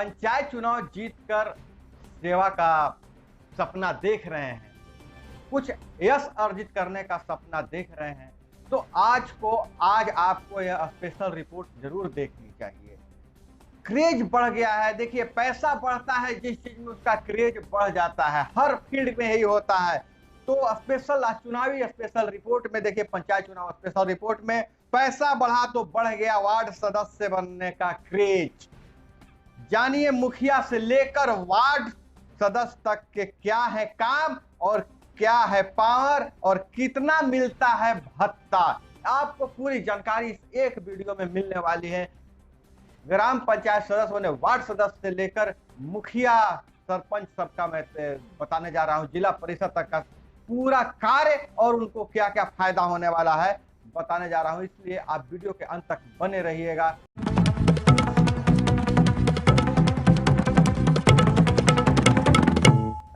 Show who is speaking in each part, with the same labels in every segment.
Speaker 1: पंचायत चुनाव जीतकर सेवा का सपना देख रहे हैं, कुछ यश अर्जित करने का सपना देख रहे हैं, तो आज आपको यह स्पेशल रिपोर्ट जरूर देखनी चाहिए। क्रेज बढ़ गया है। देखिए, पैसा बढ़ता है जिस चीज में उसका क्रेज बढ़ जाता है, हर फील्ड में यही होता है। तो चुनावी स्पेशल रिपोर्ट में देखिए, पंचायत चुनाव स्पेशल रिपोर्ट में पैसा बढ़ा तो बढ़ गया वार्ड सदस्य बनने का क्रेज। जानिए मुखिया से लेकर वार्ड सदस्य तक के क्या है काम और क्या है पावर और कितना मिलता है भत्ता। आपको पूरी जानकारी इस एक वीडियो में मिलने वाली है। ग्राम पंचायत सदस्य बने वार्ड सदस्य से लेकर मुखिया सरपंच सबका मैं बताने जा रहा हूं, जिला परिषद तक का पूरा कार्य और उनको क्या क्या फायदा होने वाला है बताने जा रहा हूं, इसलिए आप वीडियो के अंत तक बने रहिएगा।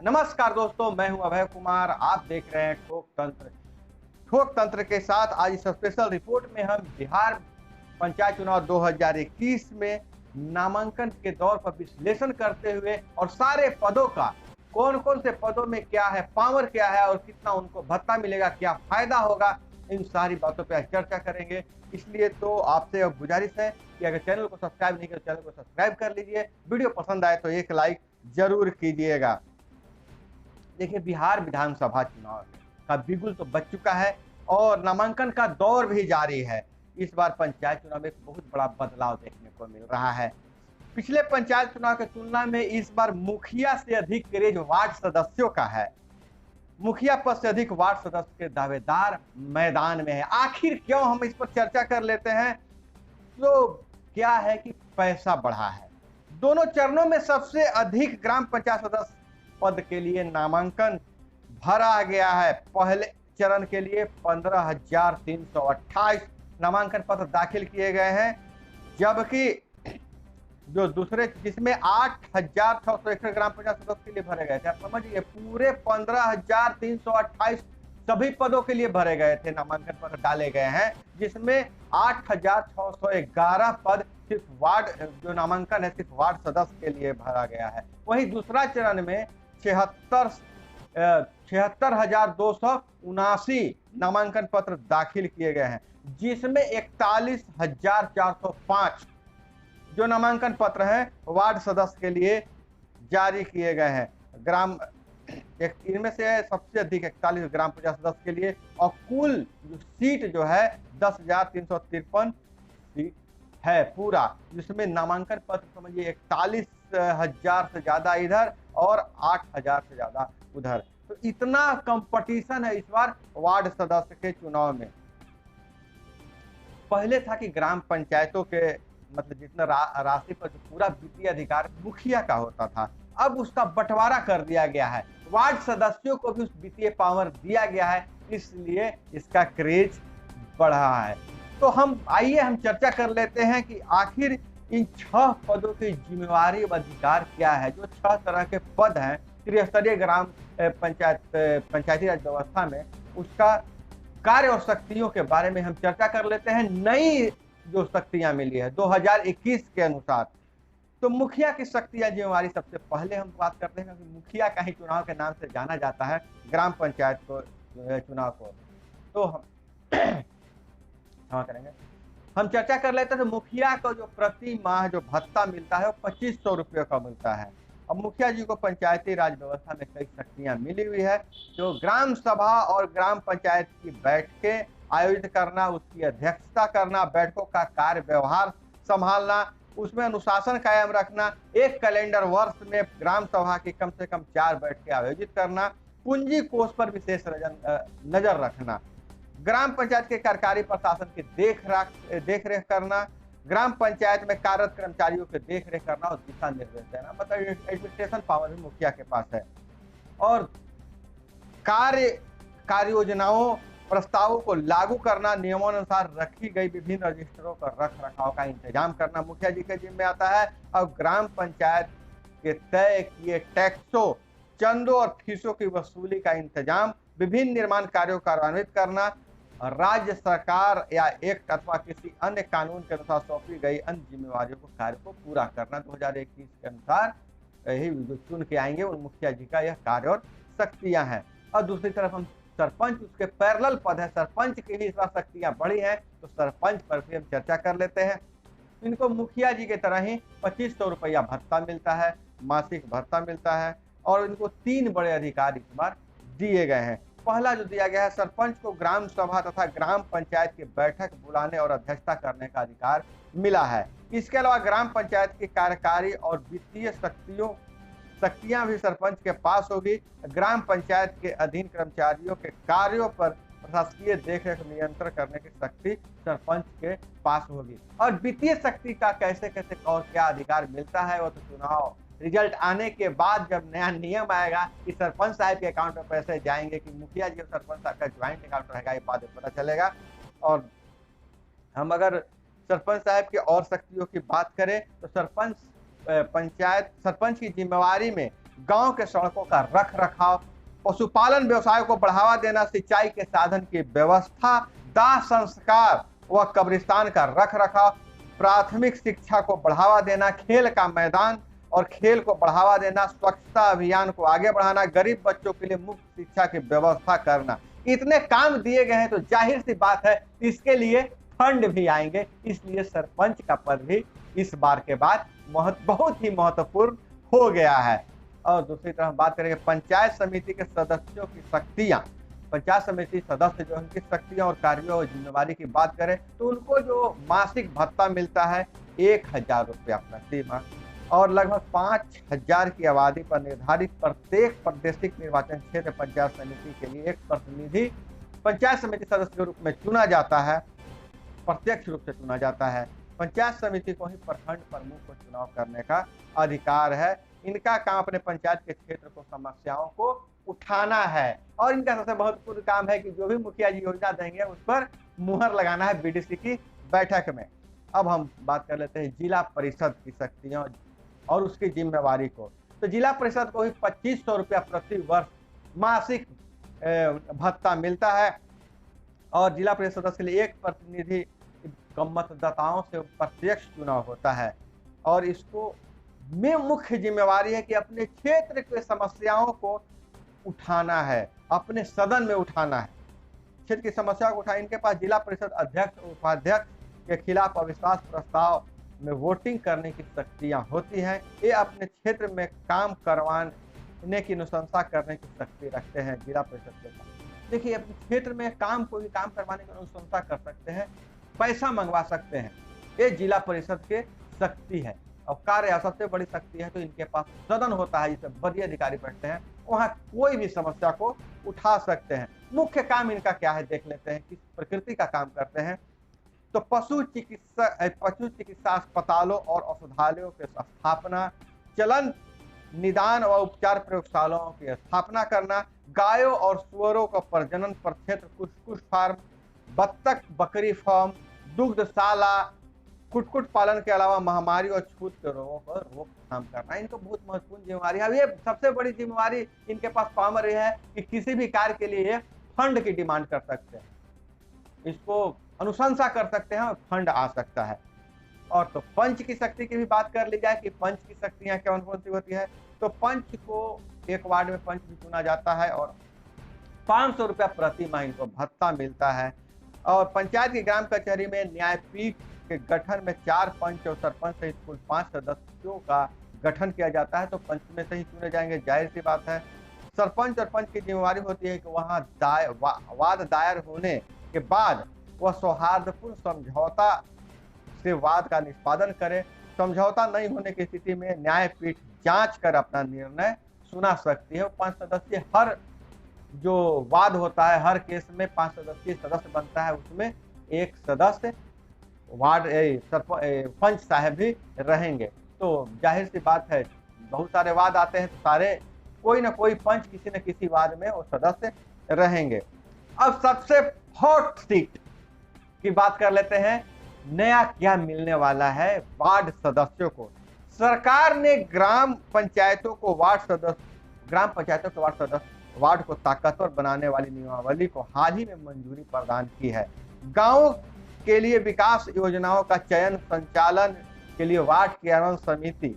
Speaker 1: नमस्कार दोस्तों, मैं हूं अभय कुमार, आप देख रहे हैं ठोक तंत्र। ठोक तंत्र के साथ आज इस स्पेशल रिपोर्ट में हम बिहार पंचायत चुनाव 2021 में नामांकन के दौर पर विश्लेषण करते हुए और सारे पदों का कौन कौन से पदों में क्या है, पावर क्या है और कितना उनको भत्ता मिलेगा, क्या फायदा होगा, इन सारी बातों पर चर्चा करेंगे। इसलिए तो आपसे गुजारिश है कि अगर चैनल को सब्सक्राइब नहीं किया तो चैनल को सब्सक्राइब कर लीजिए। वीडियो पसंद आए तो एक लाइक जरूर कीजिएगा। देखिए, बिहार विधानसभा चुनाव का बिगुल तो बज चुका है और नामांकन का दौर भी जारी है। इस बार पंचायत चुनाव में एक बहुत बड़ा बदलाव देखने को मिल रहा है। पिछले पंचायत चुनाव की तुलना में इस बार मुखिया से अधिक क्रेज वार्ड सदस्यों का है। मुखिया पद से अधिक वार्ड सदस्य के दावेदार मैदान में है। आखिर क्यों, हम इस पर चर्चा कर लेते हैं। तो क्या है कि पैसा बढ़ा है। दोनों चरणों में सबसे अधिक ग्राम पंचायत सदस्य पद के लिए नामांकन भरा गया है। पहले चरण के लिए 15,328 नामांकन पत्र दाखिल किए गए हैं, जबकि जो दूसरे जिसमें 8,661 ग्राम पंचायत सदस्य के लिए भरे गए थे। आप समझिए, पूरे 15,328 सभी पदों के लिए भरे गए थे, नामांकन पत्र डाले गए हैं, जिसमें 8,611 पद सिर्फ वार्ड जो नामांकन है सिर्फ वार्ड सदस्य के लिए भरा गया है। वहीं दूसरा चरण में 76,279 नामांकन पत्र दाखिल किए गए हैं, जिसमें 41,405 जो नामांकन पत्र हैं वार्ड सदस्य के लिए जारी किए गए हैं। इनमें से सबसे अधिक 41 ग्राम पंचायत सदस्य के लिए, और कुल जो सीट जो है 10,353 सीट है पूरा, जिसमें नामांकन पत्र समझिए 41,000 से ज्यादा इधर और 8,000 से ज्यादा उधर। तो इतना कंपटीशन है इस बार वार्ड सदस्य के चुनाव में। पहले था कि ग्राम पंचायतों के मतलब जितना राशि पर जो पूरा वित्तीय अधिकार मुखिया का होता था, अब उसका बंटवारा कर दिया गया है। वार्ड सदस्यों को भी उस वित्तीय पावर दिया गया है, इसलिए इसका क्रेज बढ़ा है। तो हम चर्चा कर लेते हैं कि आखिर इन 6 पदों की जिम्मेवारी व अधिकार क्या है। जो 6 तरह के पद हैं त्रिस्तरीय ग्राम पंचायती राज व्यवस्था में, उसका कार्य और शक्तियों के बारे में हम चर्चा कर लेते हैं। नई जो शक्तियां मिली है 2021 के अनुसार, तो मुखिया की शक्तियां जिम्मेवारी सबसे पहले हम बात करते हैं, क्योंकि मुखिया का ही चुनाव के नाम से जाना जाता है ग्राम पंचायत को चुनाव को। तो हम करेंगे, हम चर्चा कर लेते हैं। तो मुखिया को जो प्रति माह जो भत्ता मिलता है वो 2,500 रुपये का मिलता है। अब मुखिया जी को पंचायती राज व्यवस्था में कई शक्तियां मिली हुई है, जो ग्राम सभा और ग्राम पंचायत की बैठकें आयोजित करना, उसकी अध्यक्षता करना, बैठकों का कार्य व्यवहार संभालना, उसमें अनुशासन कायम रखना, एक कैलेंडर वर्ष में ग्राम सभा की कम से कम 4 बैठकें आयोजित करना, पूंजी कोष पर विशेष नजर रखना, ग्राम पंचायत के कार्यकारी प्रशासन की देख रेख करना, ग्राम पंचायत में कार्यरत कर्मचारियों की देख रेख करना और दिशा निर्देश देना। मतलब एडमिनिस्ट्रेशन पावर भी मुखिया के पास है। और कार्य योजनाओं प्रस्तावों को लागू करना, नियमानुसार रखी गई विभिन्न रजिस्टरों का रख रखाव का इंतजाम करना मुखिया जी के जिम्मे आता है। और ग्राम पंचायत के तय किए टैक्सों, चंदों और फीसों की वसूली का इंतजाम, विभिन्न निर्माण कार्यों को कार्यान्वित करना, राज्य सरकार या एक्ट अथवा किसी अन्य कानून के अनुसार सौंपी गई अन्य जिम्मेवारियों को कार्य को पूरा करना। 2021 के अनुसार यही जो चुन के आएंगे उन मुखिया जी का यह कार्य और शक्तियां हैं। और दूसरी तरफ हम सरपंच, उसके पैरेलल पद है, सरपंच की भी इस बार शक्तियां बढ़ी हैं, तो सरपंच पर भी हम चर्चा कर लेते हैं। इनको मुखिया जी के तरह ही 2500 रुपया भत्ता मिलता है, मासिक भत्ता मिलता है, और इनको 3 बड़े अधिकार इस बार दिए गए हैं। पहला जो दिया गया है, सरपंच को ग्राम सभा तथा ग्राम पंचायत की बैठक बुलाने और अध्यक्षता करने का अधिकार मिला है। इसके अलावा ग्राम पंचायत की कार्यकारी और वित्तीय शक्तियां भी सरपंच के पास होगी। ग्राम पंचायत के अधीन कर्मचारियों के कार्यों पर प्रशासकीय देखरेख नियंत्रण करने की शक्ति सरपंच के पास होगी। और वित्तीय शक्ति का कैसे कैसे और क्या अधिकार मिलता है, वो तो चुनाव रिजल्ट आने के बाद जब नया नियम आएगा कि सरपंच साहब के अकाउंट में पैसे जाएंगे कि मुखिया जी और सरपंच साहब का ज्वाइंट अकाउंट रहेगा, ये बाद में पता चलेगा। और हम अगर सरपंच साहब की और शक्तियों की बात करें तो सरपंच की जिम्मेवारी में गांव के सड़कों का रख रखाव, पशुपालन व्यवसाय को बढ़ावा देना, सिंचाई के साधन की व्यवस्था, दाह संस्कार व कब्रिस्तान का रख रखाव, प्राथमिक शिक्षा को बढ़ावा देना, खेल का मैदान और खेल को बढ़ावा देना, स्वच्छता अभियान को आगे बढ़ाना, गरीब बच्चों के लिए मुफ्त शिक्षा की व्यवस्था करना। इतने काम दिए गए हैं तो जाहिर सी बात है इसके लिए फंड भी आएंगे, इसलिए सरपंच का पद भी इस बार के बाद बहुत ही महत्वपूर्ण हो गया है। और दूसरी तरफ बात करेंगे पंचायत समिति के सदस्यों की शक्तियां। पंचायत समिति सदस्य जो उनकी शक्तियां और कार्यों और जिम्मेवारी की बात करें तो उनको जो मासिक भत्ता मिलता है 1000 रुपया प्रति माह, और लगभग 5000 की आबादी पर निर्धारित प्रत्येक प्रादेशिक निर्वाचन क्षेत्र पंचायत समिति के लिए एक प्रतिनिधि पंचायत समिति सदस्य के रूप में चुना जाता है, प्रत्यक्ष रूप से चुना जाता है। पंचायत समिति को ही प्रखंड प्रमुख को चुनाव करने का अधिकार है। इनका काम अपने पंचायत के क्षेत्र को समस्याओं को उठाना है, और इनका सबसे महत्वपूर्ण काम है कि जो भी मुखिया जी योजना देंगे उस पर मुहर लगाना है बीडीसी की बैठक में। अब हम बात कर लेते हैं जिला परिषद की शक्तियों और उसकी जिम्मेवारी को। तो जिला परिषद को ही 2500 रुपया प्रति वर्ष मासिक भत्ता मिलता है, और जिला परिषद सदस्य के लिए एक प्रतिनिधि मतदाताओं से प्रत्यक्ष चुनाव होता है, और इसको में मुख्य जिम्मेवारी है कि अपने क्षेत्र के समस्याओं को उठाना है, अपने सदन में उठाना है, क्षेत्र की समस्या को उठाना। इनके पास जिला परिषद अध्यक्ष और उपाध्यक्ष के खिलाफ अविश्वास प्रस्ताव में वोटिंग करने की शक्तियां होती हैं। ये अपने क्षेत्र में काम करवाने की अनुशंसा करने की शक्ति रखते हैं जिला परिषद के पास। देखिए, अपने क्षेत्र में कोई काम करवाने की अनुशंसा कर सकते हैं, पैसा मंगवा सकते हैं, ये जिला परिषद के शक्ति है। और कार्य सबसे बड़ी शक्ति है तो इनके पास सदन होता है जिसमें बड़े अधिकारी बैठते हैं, वहां कोई भी समस्या को उठा सकते हैं। मुख्य काम इनका क्या है देख लेते हैं, किस प्रकृति का काम करते हैं। तो पशु चिकित्सा अस्पतालों और औषधालयों के स्थापना, चलन निदान व उपचार प्रयोगशालाओं की स्थापना करना, गायों और सुअरों का प्रजनन प्रक्षेत्र, कुछ फार्म, बत्तख बकरी फार्म, दुग्धशाला, कुक्कुट पालन के अलावा महामारी और छूत के रोगों पर रोकथाम करना, इनको बहुत महत्वपूर्ण जिम्मेवारी है। अब ये सबसे बड़ी जिम्मेवारी इनके पास पावर यह है कि किसी भी कार्य के लिए फंड की डिमांड कर सकते हैं, इसको अनुशंसा कर सकते हैं और फंड आ सकता है। और तो पंच की शक्ति की भी बात कर ली जाए कि पंच की शक्तियां कौन कौन सी होती है। तो पंच को एक वार्ड में पंच भी चुना जाता है, और 500 रुपया प्रति माह इनको भत्ता मिलता है। और पंचायत की ग्राम कचहरी में न्यायपीठ के गठन में 4 पंच और सरपंच सहित कुल 5 सदस्यों का गठन किया जाता है, तो पंच में से ही चुने जाएंगे, जाहिर सी बात है। सरपंच और पंच की जिम्मेवारी होती है कि वहाँ वाद दायर होने के बाद वह सौहार्दपूर्ण समझौता से वाद का निष्पादन करे। समझौता नहीं होने की स्थिति में न्यायपीठ जांच कर अपना निर्णय सुना सकती है। 5 सदस्य हर जो वाद होता है हर केस में 5 सदस्यीय सदस्य बनता है, उसमें एक सदस्य वार्ड पंच साहब भी रहेंगे। तो जाहिर सी बात है बहुत सारे वाद आते हैं तो सारे कोई ना कोई पंच किसी न किसी वाद में वो सदस्य रहेंगे। अब सबसे हॉट सीट की बात कर लेते हैं, नया क्या मिलने वाला है वार्ड सदस्यों को। सरकार ने ग्राम पंचायतों के वार्ड सदस्य वार्ड को ताकतवर बनाने वाली नियमावली को हाल ही में मंजूरी प्रदान की है। गांव के लिए विकास योजनाओं का चयन संचालन के लिए वार्ड क्रियान्वयन समिति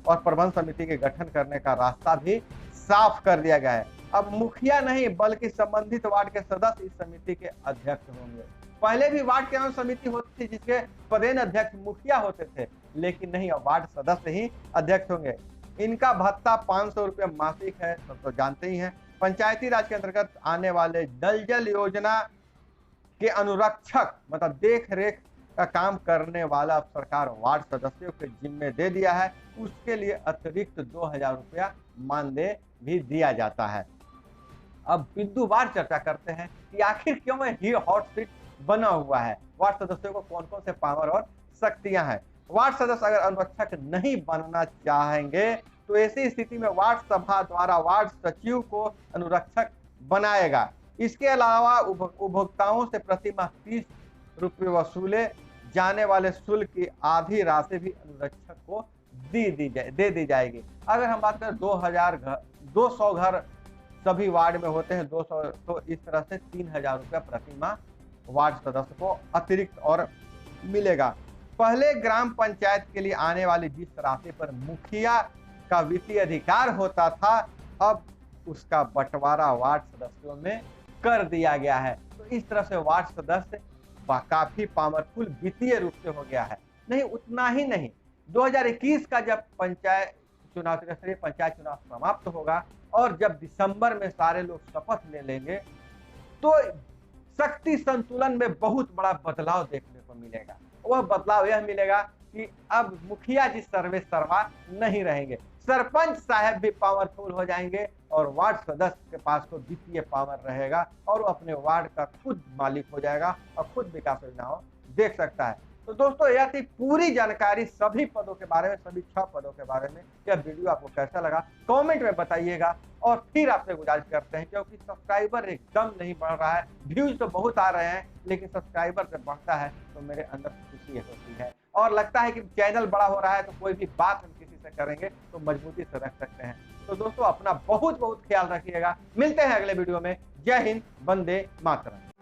Speaker 1: और प्रबंध समिति के गठन करने का रास्ता भी साफ कर दिया गया है। अब मुखिया नहीं बल्कि संबंधित वार्ड के सदस्य इस समिति के अध्यक्ष होंगे। पहले भी वार्ड क्रियान्वयन समिति होती थी जिसके पदेन अध्यक्ष मुखिया होते थे, लेकिन नहीं, अब वार्ड सदस्य ही अध्यक्ष होंगे। इनका भत्ता 500 रुपये मासिक है, सब तो जानते ही हैं। पंचायती राज के अंतर्गत आने वाले नल जल योजना के अनुरक्षक मतलब देख रेख का काम करने वाला सरकार वार्ड सदस्यों के जिम्मे दे दिया है। उसके लिए अतिरिक्त 2000 रुपया मानदेय भी दिया जाता है। अब बिंदुवार चर्चा करते हैं कि आखिर क्यों ये हॉट सीट बना हुआ है, वार्ड सदस्यों को कौन कौन से पावर और शक्तियां हैं। वार्ड सदस्य अगर अनुरक्षक नहीं बनना चाहेंगे तो ऐसी स्थिति में वार्ड सभा द्वारा वार्ड सचिव को अनुरक्षक बनाएगा। इसके अलावा उपभोक्ताओं से प्रति माह 30 रुपये जाने वाले शुल्क की आधी राशि भी अनुरक्षक को दे दी जाएगी। अगर हम बात करें 200 घर सभी वार्ड में होते हैं, 200, तो इस तरह से 3000 रुपया प्रति माह वार्ड सदस्य को अतिरिक्त और मिलेगा। पहले ग्राम पंचायत के लिए आने वाली जिस राशि पर मुखिया का वित्तीय अधिकार होता था, अब उसका बंटवारा वार्ड सदस्यों में कर दिया गया है। तो इस तरह से वार्ड सदस्य काफी पावरफुल वित्तीय रूप से हो गया है। नहीं, उतना ही नहीं, 2021 का जब त्रिस्तरीय पंचायत चुनाव समाप्त होगा और जब दिसंबर में सारे लोग शपथ ले लेंगे तो शक्ति संतुलन में बहुत बड़ा बदलाव देखने को मिलेगा। वह बदलाव यह मिलेगा कि अब मुखिया जी सर्वे सर्वा नहीं रहेंगे, सरपंच साहब भी पावरफुल हो जाएंगे और वार्ड सदस्य के पास को वित्तीय पावर रहेगा और वो अपने वार्ड का खुद मालिक हो जाएगा और खुद विकास योजनाओं देख सकता है। तो दोस्तों, यह थी पूरी जानकारी सभी पदों के बारे में, सभी 6 पदों के बारे में। यह वीडियो आपको कैसा लगा कमेंट में बताइएगा। और फिर आपसे गुजारिश करते हैं, क्योंकि सब्सक्राइबर एकदम नहीं बढ़ रहा है, व्यूज तो बहुत आ रहे हैं लेकिन सब्सक्राइबर जब बढ़ता है तो मेरे अंदर खुशी होती है और लगता है कि चैनल बड़ा हो रहा है तो कोई भी बात हम किसी से करेंगे तो मजबूती से रख सकते हैं। तो दोस्तों, अपना बहुत बहुत ख्याल रखिएगा। मिलते हैं अगले वीडियो में। जय हिंद, वंदे मातरम।